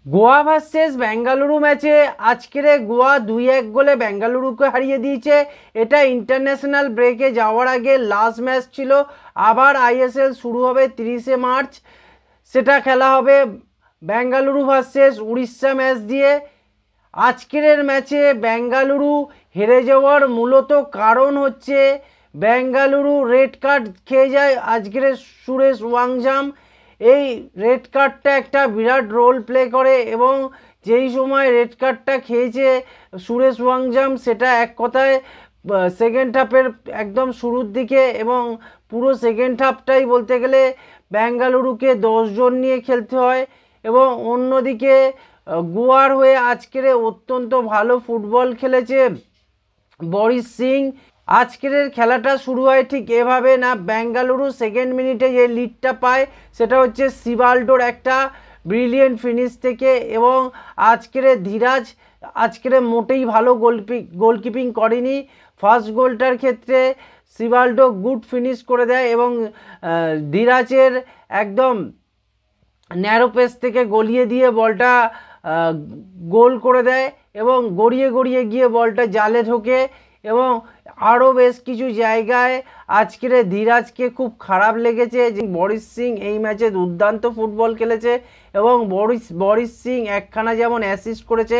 Goa versus Bengaluru ম্যাচে আজকের গোয়া 2-1 গোলে বেঙ্গালুরুকে হারিয়ে দিয়েছে। এটা ইন্টারন্যাশনাল ব্রেকে যাওয়ার আগে লাস্ট ম্যাচ ছিল। আবার আইএসএল শুরু হবে 30শে মার্চ, সেটা খেলা হবে বেঙ্গালুরু ভার্সেস উড়িষ্যা ম্যাচ দিয়ে। আজকের ম্যাচে বেঙ্গালুরু হেরে যাওয়ার মূলত কারণ হচ্ছে বেঙ্গালুরু রেড কার্ড খেয়ে যায় আজকের সুরেশ ওয়াংজাম। এই রেড কার্ডটা একটা বিরাট রোল প্লে করে এবং যেই সময় রেড কার্ডটা খেয়েছে সুরেশ ওয়াংজাম সেটা এক কথায় সেকেন্ড হাফের একদম শুরুর দিকে, এবং পুরো সেকেন্ড হাফটাই বলতে গেলে বেঙ্গালুরুকে 10 জন নিয়ে খেলতে হয়। এবং অন্যদিকে গোয়ার হয়ে আজকের অত্যন্ত ভালো ফুটবল খেলেছে বরিশ সিং। আজকের খেলাটা শুরু হয় ঠিক এভাবে না, বেঙ্গালুরু সেকেন্ড মিনিটে যে লিডটা পায় সেটা হচ্ছে সিবাল্ডোর একটা ব্রিলিয়েন্ট ফিনিশ থেকে, এবং আজকের ধীরাজ আজকের মোটেই ভালো গোলকিপিং করেনি। ফার্স্ট গোলটার ক্ষেত্রে সিবাল্ডো গুড ফিনিশ করে দেয় এবং ধীরাজের একদম ন্যারো পেস থেকে গলিয়ে দিয়ে বলটা গোল করে দেয় এবং গড়িয়ে গড়িয়ে গিয়ে বলটা জালে ঢোকে। এবং আরও বেশ কিছু জায়গায় আজকের ধীরাজকে খুব খারাপ লেগেছে যে বরিশ সিং এই ম্যাচে দুর্দান্ত ফুটবল খেলেছে এবং বরিশ সিং একখানা যেমন অ্যাসিস্ট করেছে,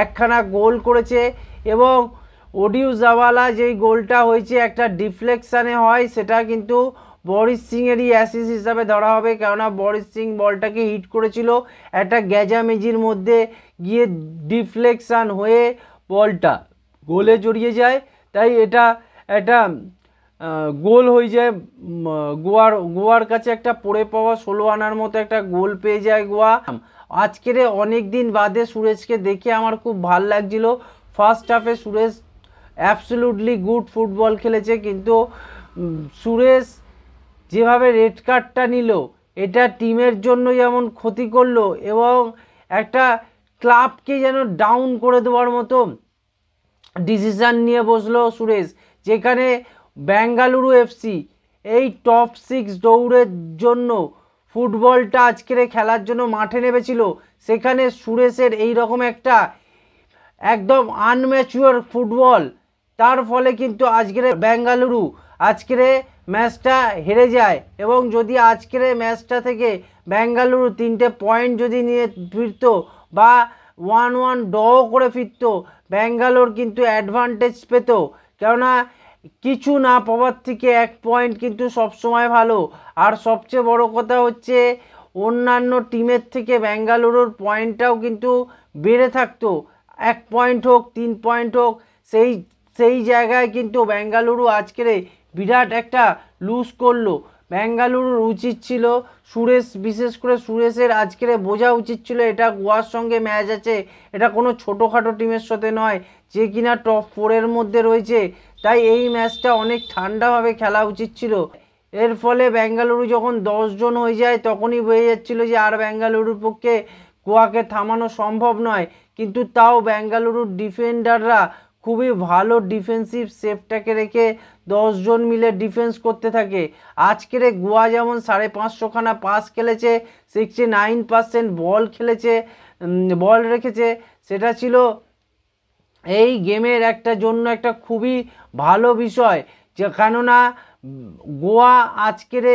একখানা গোল করেছে। এবং ওডিউ জাওয়ালা যেই গোলটা হয়েছে একটা ডিফ্লেকশানে হয়, সেটা কিন্তু বরিশ সিংয়েরই অ্যাসিস্ট হিসাবে ধরা হবে, কেননা বরিশ সিং বলটাকে হিট করেছিল একটা গ্যাজামেজির মধ্যে গিয়ে ডিফ্লেকশান হয়ে বলটা গোলে জড়িয়ে যায়, তাই এটা একটা গোল হয়ে যায়। গোয়ার কাছে একটা পড়ে পাওয়া 16 আনার মতো একটা গোল পেয়ে যায় গোয়া। আজকের অনেক দিন বাদে সুরেশকে দেখে আমার খুব ভাল লাগছিল। ফার্স্ট হাফে সুরেশ অ্যাবসলিউটলি গুড ফুটবল খেলেছে, কিন্তু সুরেশ যেভাবে রেড কার্ডটা নিল এটা টিমের জন্য যেমন ক্ষতি করলো এবং একটা ক্লাবকে যেন ডাউন করে দেওয়ার মতো ডিসিশান নিয়ে বসলো সুরেশ, যেখানে বেঙ্গালুরু এফসি এই টপ 6 দৌড়ের জন্য ফুটবলটা আজকের খেলার জন্য মাঠে নেমেছিল, সেখানে সুরেশের এই রকম একটা একদম আনম্যাচুয়ার ফুটবল, তার ফলে কিন্তু আজকের বেঙ্গালুরু আজকের ম্যাচটা হেরে যায়। এবং যদি আজকের ম্যাচটা থেকে বেঙ্গালুরু 3টে পয়েন্ট যদি নিয়ে ফিরতো বা 1-1 ড্র করে ফিরতো, বেঙ্গালোর কিন্তু অ্যাডভান্টেজ পেত, কেননা কিছু না পাওয়ার থেকে 1 পয়েন্ট কিন্তু সবসময় ভালো। আর সবচেয়ে বড় কথা হচ্ছে অন্যান্য টিমের থেকে বেঙ্গালুরুর পয়েন্টটাও কিন্তু বেড়ে থাকতো, 1 পয়েন্ট হোক 3 পয়েন্ট হোক, সেই জায়গায় কিন্তু বেঙ্গালুরু আজকের বিরাট একটা লুজ করলো। বেঙ্গালুরুর উচিত ছিল বিশেষ করে সুরেশের আজকের বোঝা উচিত ছিল এটা গোয়ার সঙ্গে ম্যাচ আছে, এটা কোনো ছোটোখাটো টিমের সাথে নয় যে কিনা টপ 4-এর মধ্যে রয়েছে, তাই এই ম্যাচটা অনেক ঠান্ডাভাবে খেলা উচিত ছিল। এর ফলে বেঙ্গালুরু যখন 10 জন হয়ে যায় তখনই বোঝা যাচ্ছিল যে আর বেঙ্গালুরুর পক্ষে গোয়াকে থামানো সম্ভব নয়, কিন্তু তাও বেঙ্গালুরুর ডিফেন্ডাররা খুবই ভালো ডিফেন্সিভ সেফটাকে রেখে 10 জন মিলে ডিফেন্স করতে থাকে। আজকের গোয়া যেমন 550 খানা পাস খেলেছে, 69% বল রেখেছে, সেটা ছিল এই গেমের জন্য একটা খুবই ভালো বিষয়, যে কেননা গোয়া আজকের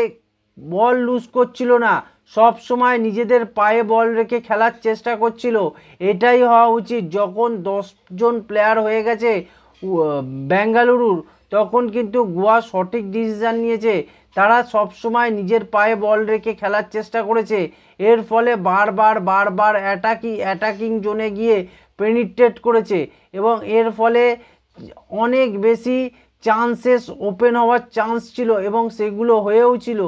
বল লুজ করছিল না, সব সময় নিজেদের পায়ে বল রেখে খেলার চেষ্টা করছিল। এটাই হওয়া উচিত। যখন 10 জন প্লেয়ার হয়ে গেছে বেঙ্গালুরুর, তখন কিন্তু গোয়া সঠিক ডিসিশান নিয়েছে, তারা সব সময় নিজের পায়ে বল রেখে খেলার চেষ্টা করেছে। এর ফলে বারবার অ্যাটাকিং জোনে গিয়ে পেনিট্রেট করেছে এবং এর ফলে অনেক বেশি চান্সেস ওপেন হওয়ার চান্স ছিল এবং সেগুলো হয়েও ছিল।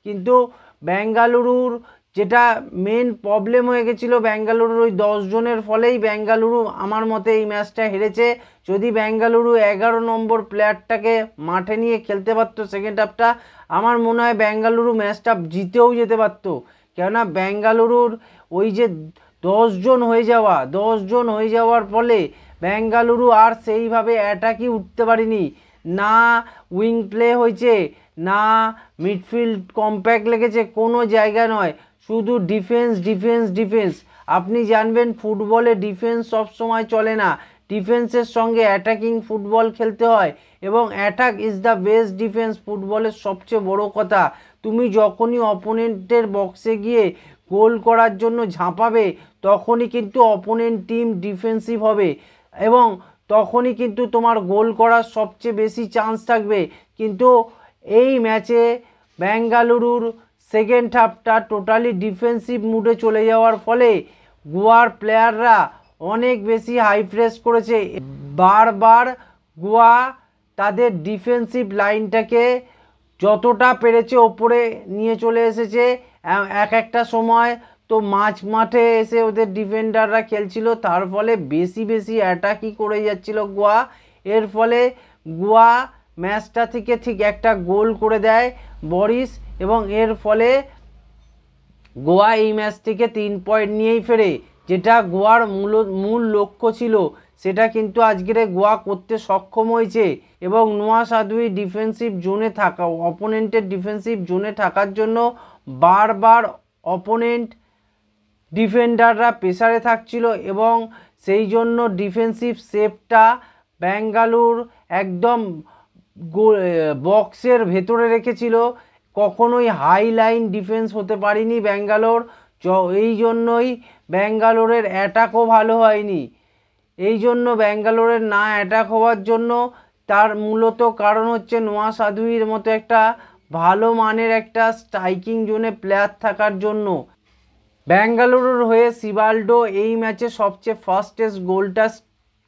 কিন্তু বেঙ্গালুরুর যেটা মেন প্রবলেম হয়ে গেছিলো, বেঙ্গালুরুর ওই 10 জনের ফলেই বেঙ্গালুরু আমার মতে এই ম্যাচটা হেরেছে। যদি বেঙ্গালুরু 11 নম্বর প্লেয়ারটাকে মাঠে নিয়ে খেলতে পারতো সেকেন্ড হাফটা, আমার মনে হয় বেঙ্গালুরু ম্যাচটা জিতেও যেতে পারতো, কেননা বেঙ্গালুরুর ওই যে 10 জন হয়ে যাওয়ার ফলে বেঙ্গালুরু আর সেইভাবে অ্যাটাকই উঠতে পারেনি, না উইং প্লে হয়েছে, না মিডফিল্ড কম্প্যাক্ট লেগেছে, কোনো জায়গা নয়, শুধু ডিফেন্স। আপনি জানবেন ফুটবলে ডিফেন্স সব সময় চলে না, ডিফেন্সের সঙ্গে অ্যাটাকিং ফুটবল খেলতে হয় এবং attack is the best defence ফুটবলের সবচেয়ে বড় কথা। তুমি যখনই অপোনেন্টের বক্সে গিয়ে গোল করার জন্য ঝাঁপাবে তখনই কিন্তু অপোনেন্ট টিম ডিফেন্সিভ হবে এবং তখনই কিন্তু তোমার গোল করার সবচেয়ে বেশি চান্স থাকবে। কিন্তু এই ম্যাচে বেঙ্গালুরুর সেকেন্ড হাফটা টোটালি ডিফেন্সিভ মুডে চলে যাওয়ার ফলে গোয়ার প্লেয়াররা অনেক বেশি হাই প্রেস করেছে। বারবার গোয়া তাদের ডিফেন্সিভ লাইনটাকে যতটা পেরেছে ওপরে নিয়ে চলে এসেছে। একটা সময় তো মাঠে এসে ওদের ডিফেন্ডাররা খেলছিল, তার ফলে বেশি অ্যাটাকই করে যাচ্ছিল গোয়া। এর ফলে গোয়া ম্যাচটা থেকে ঠিক একটা গোল করে দেয় বরিস এবং এর ফলে গোয়া এই ম্যাচ থেকে 3 পয়েন্ট নিয়েই ফেরে, যেটা গোয়ার মূল লক্ষ্য ছিল সেটা কিন্তু আজকের গোয়া করতে সক্ষম হয়েছে। এবং নোয়া সাদুই ডিফেন্সিভ জোনে থাকা, অপোনেন্টের ডিফেন্সিভ জোনে থাকার জন্য বারবার অপোনেন্ট ডিফেন্ডাররা প্রেসারে থাকছিল এবং সেই জন্য ডিফেন্সিভ সেভটা বেঙ্গালুর একদম বক্সের ভেতরে রেখেছিল। কখনোই হাই লাইন ডিফেন্স হতে পারেনি ব্যাঙ্গালোর, এই জন্যই ব্যাঙ্গালোরের অ্যাটাকও ভালো হয়নি। এই জন্য ব্যাঙ্গালোরের না অ্যাটাক হওয়ার জন্য তার মূলত কারণ হচ্ছে নোয়া সাদুইয়ের মতো একটা ভালো মানের একটা স্ট্রাইকিং জোনে প্লেয়ার থাকার জন্য। ব্যাঙ্গালুরুর হয়ে সিবাল্ডো এই ম্যাচে সবচেয়ে ফাস্টেস্ট গোলটা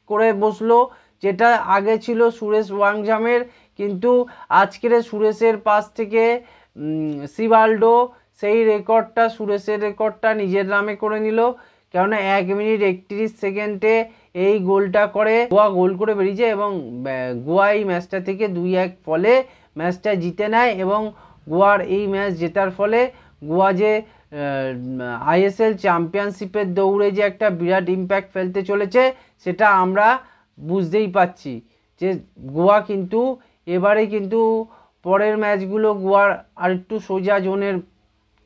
করে বসলো, যেটা আগে ছিল সুরেশ ওয়াংজামের, কিন্তু আজকের সুরেশের পাস থেকে সিবাল্ডো সেই রেকর্ডটা, সুরেশের রেকর্ডটা নিজের নামে করে নিল। কেননা 1 মিনিট 31 সেকেন্ডে এই গোলটা করে গোয়া গোল করে বেরিয়েছে এবং গোয়া এই ম্যাচটা থেকে 2-1 ফলে ম্যাচটা জিতে নেয় এবং গোয়ার এই ম্যাচ জেতার ফলে গোয়া যে আইএসএল চ্যাম্পিয়নশিপের দৌড়ে যে একটা বিরাট ইম্প্যাক্ট ফেলতে চলেছে সেটা আমরা বুঝতেই পাচ্ছি যে গোয়া কিন্তু এবারে কিন্তু পরের ম্যাচগুলো গোয়ার আরেকটু সোজা জোনের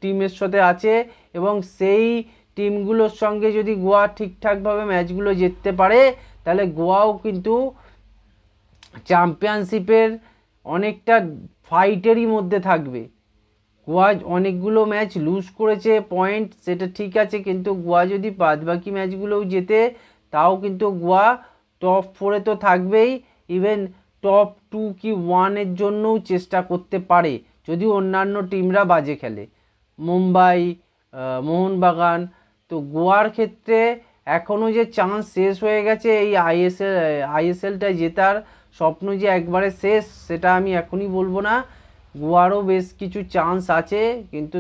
টিমের সাথে আছে এবং সেই টিমগুলোর সঙ্গে যদি গোয়া ঠিকঠাকভাবে ম্যাচগুলো জিততে পারে তাহলে গোয়াও কিন্তু চ্যাম্পিয়নশিপের অনেকটা ফাইটেরই মধ্যে থাকবে। গোয়া অনেকগুলো ম্যাচ লুজ করেছে পয়েন্ট, সেটা ঠিক আছে, কিন্তু গোয়া যদি বাদবাকি ম্যাচগুলোও জেতে তাও কিন্তু গোয়া টপ 4-এ তো থাকবেই, ইভেন টপ 2 কি 1-এর জন্যও চেষ্টা করতে পারে যদি অন্যান্য টিমরা বাজে খেলে, মুম্বাই, মোহনবাগান। তো গোয়ার ক্ষেত্রে এখনও যে চান্স শেষ হয়ে গেছে এই আইএসএলটা জেতার স্বপ্ন যে একবারে শেষ সেটা আমি এখনই বলবো না। গোয়ারও বেশ কিছু চান্স আছে, কিন্তু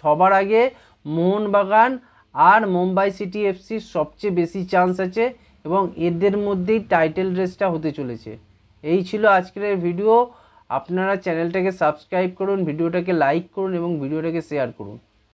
সবার আগে মোহনবাগান আর মুম্বাই সিটি এফসির সবচেয়ে বেশি চান্স আছে এবং এদের মধ্যেই টাইটেল রেসটা হতে চলেছে। এই ছিল আজকের ভিডিও। আপনারা চ্যানেলটাকে সাবস্ক্রাইব করুন, ভিডিওটাকে লাইক করুন এবং ভিডিওটাকে শেয়ার করুন।